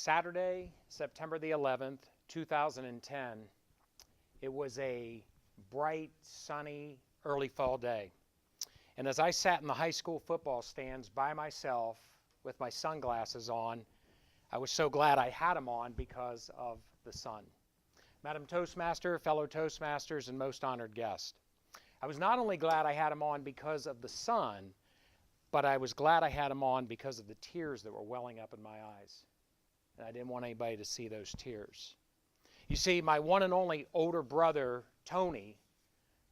Saturday, September the 11th, 2010. It was a bright, sunny, early fall day. And as I sat in the high school football stands by myself with my sunglasses on, I was so glad I had them on because of the sun. Madam Toastmaster, fellow Toastmasters, and most honored guest. I was not only glad I had them on because of the sun, but I was glad I had them on because of the tears that were welling up in my eyes. And I didn't want anybody to see those tears. You see, my one and only older brother, Tony,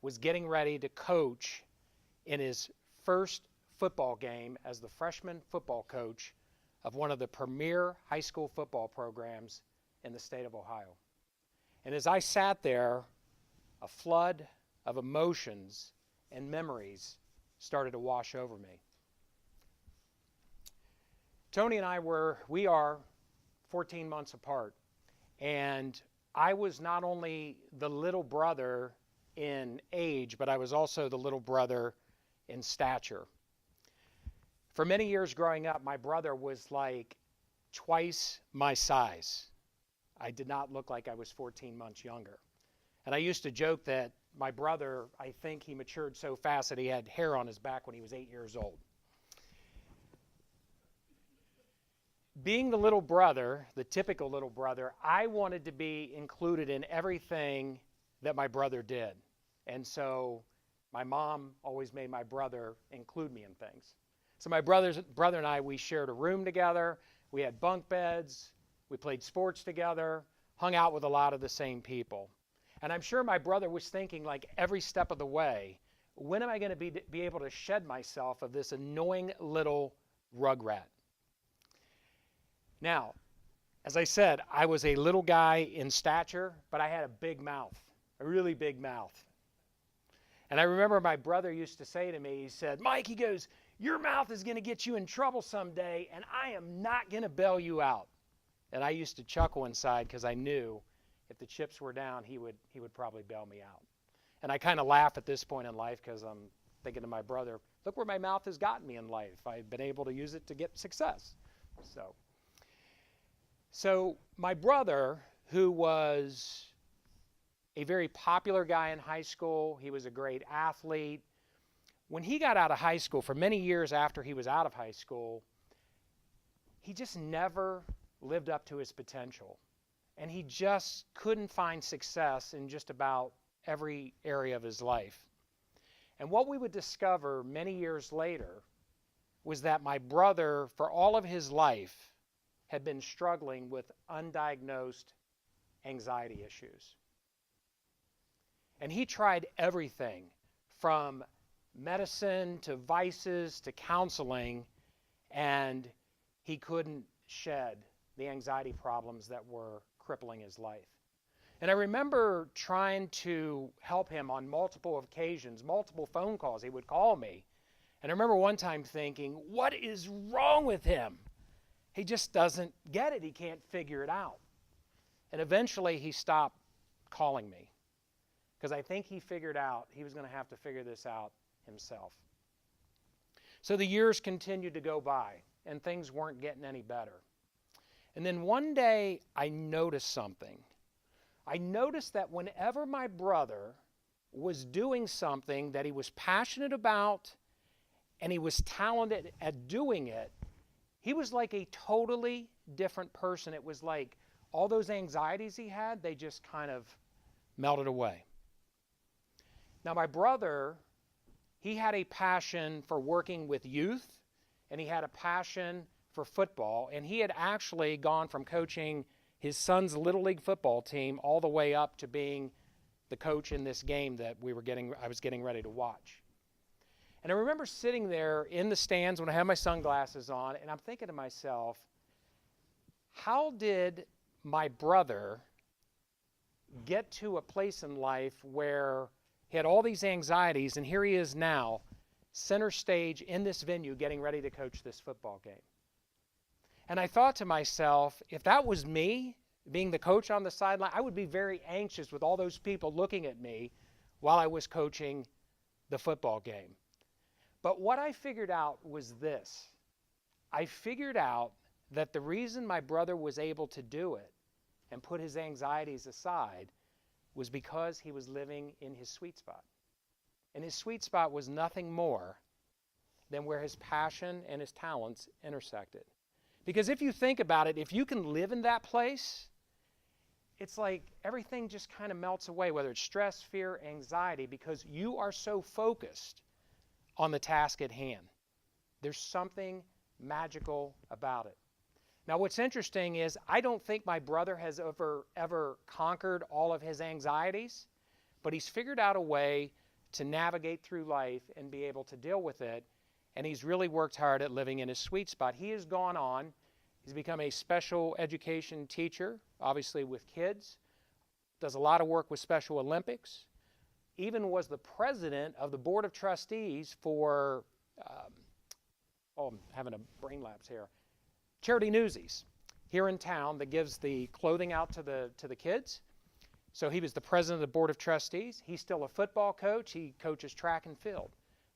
was getting ready to coach in his first football game as the freshman football coach of one of the premier high school football programs in the state of Ohio. And as I sat there, a flood of emotions and memories started to wash over me. Tony and we are 14 months apart, and I was not only the little brother in age, but I was also the little brother in stature. For many years growing up, my brother was like twice my size. I did not look like I was 14 months younger. And I used to joke that my brother, I think he matured so fast that he had hair on his back when he was 8 years old. Being the little brother, the typical little brother, I wanted to be included in everything that my brother did. And so my mom always made my brother include me in things. So my brother and I, we shared a room together. We had bunk beds. We played sports together, hung out with a lot of the same people. And I'm sure my brother was thinking, like, every step of the way, when am I going to be able to shed myself of this annoying little rugrat? Now, as I said, I was a little guy in stature, but I had a big mouth, a really big mouth. And I remember my brother used to say to me, he said, "Mike," he goes, "your mouth is going to get you in trouble someday, and I am not going to bail you out." And I used to chuckle inside because I knew if the chips were down, he would probably bail me out. And I kind of laugh at this point in life because I'm thinking to my brother, look where my mouth has gotten me in life. I've been able to use it to get success. So my brother, who was a very popular guy in high school, he was a great athlete. When he got out of high school, for many years after he was out of high school, he just never lived up to his potential. And he just couldn't find success in just about every area of his life. And what we would discover many years later was that my brother, for all of his life, had been struggling with undiagnosed anxiety issues. And he tried everything from medicine to vices to counseling, and he couldn't shed the anxiety problems that were crippling his life. And I remember trying to help him on multiple occasions, multiple phone calls. He would call me. And I remember one time thinking, what is wrong with him? He just doesn't get it. He can't figure it out. And eventually he stopped calling me because I think he figured out he was going to have to figure this out himself. So the years continued to go by and things weren't getting any better. And then one day I noticed something. I noticed that whenever my brother was doing something that he was passionate about and he was talented at doing it, he was like a totally different person. It was like all those anxieties he had, they just kind of melted away. Now my brother, he had a passion for working with youth, and he had a passion for football, and he had actually gone from coaching his son's Little League football team all the way up to being the coach in this game that I was getting ready to watch. And I remember sitting there in the stands when I had my sunglasses on, and I'm thinking to myself, how did my brother get to a place in life where he had all these anxieties, and here he is now, center stage in this venue getting ready to coach this football game? And I thought to myself, if that was me, being the coach on the sideline, I would be very anxious with all those people looking at me while I was coaching the football game. But what I figured out was this. I figured out that the reason my brother was able to do it and put his anxieties aside was because he was living in his sweet spot. And his sweet spot was nothing more than where his passion and his talents intersected. Because if you think about it, if you can live in that place, it's like everything just kind of melts away, whether it's stress, fear, anxiety, because you are so focused on the task at hand. There's something magical about it. Now, what's interesting is I don't think my brother has ever conquered all of his anxieties, but he's figured out a way to navigate through life and be able to deal with it, and he's really worked hard at living in his sweet spot. He has gone on. He's become a special education teacher, obviously with kids, does a lot of work with Special Olympics, even was the president of the Board of Trustees for, I'm having a brain lapse here, Charity Newsies here in town that gives the clothing out to the kids. So he was the president of the Board of Trustees. He's still a football coach. He coaches track and field.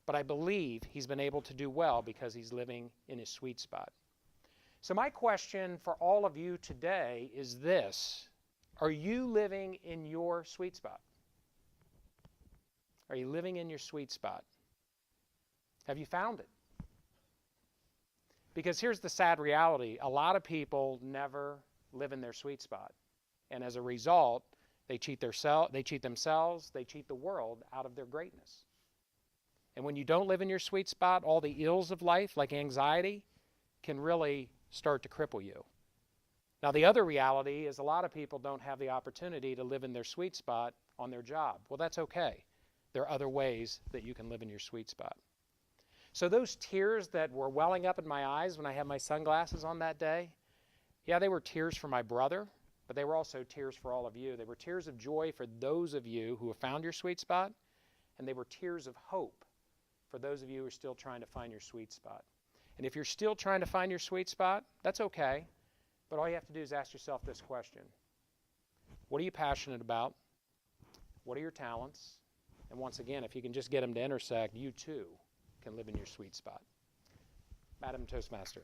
But I believe he's been able to do well because he's living in his sweet spot. So my question for all of you today is this: are you living in your sweet spot? Are you living in your sweet spot? Have you found it? Because here's the sad reality. A lot of people never live in their sweet spot. And as a result, they cheat themselves, they cheat the world out of their greatness. And when you don't live in your sweet spot, all the ills of life, like anxiety, can really start to cripple you. Now, the other reality is a lot of people don't have the opportunity to live in their sweet spot on their job. Well, that's okay. There are other ways that you can live in your sweet spot. So those tears that were welling up in my eyes when I had my sunglasses on that day, yeah, they were tears for my brother, but they were also tears for all of you. They were tears of joy for those of you who have found your sweet spot, and they were tears of hope for those of you who are still trying to find your sweet spot. And if you're still trying to find your sweet spot, that's okay, but all you have to do is ask yourself this question: what are you passionate about? What are your talents? And once again, if you can just get them to intersect, you too can live in your sweet spot. Madam Toastmaster.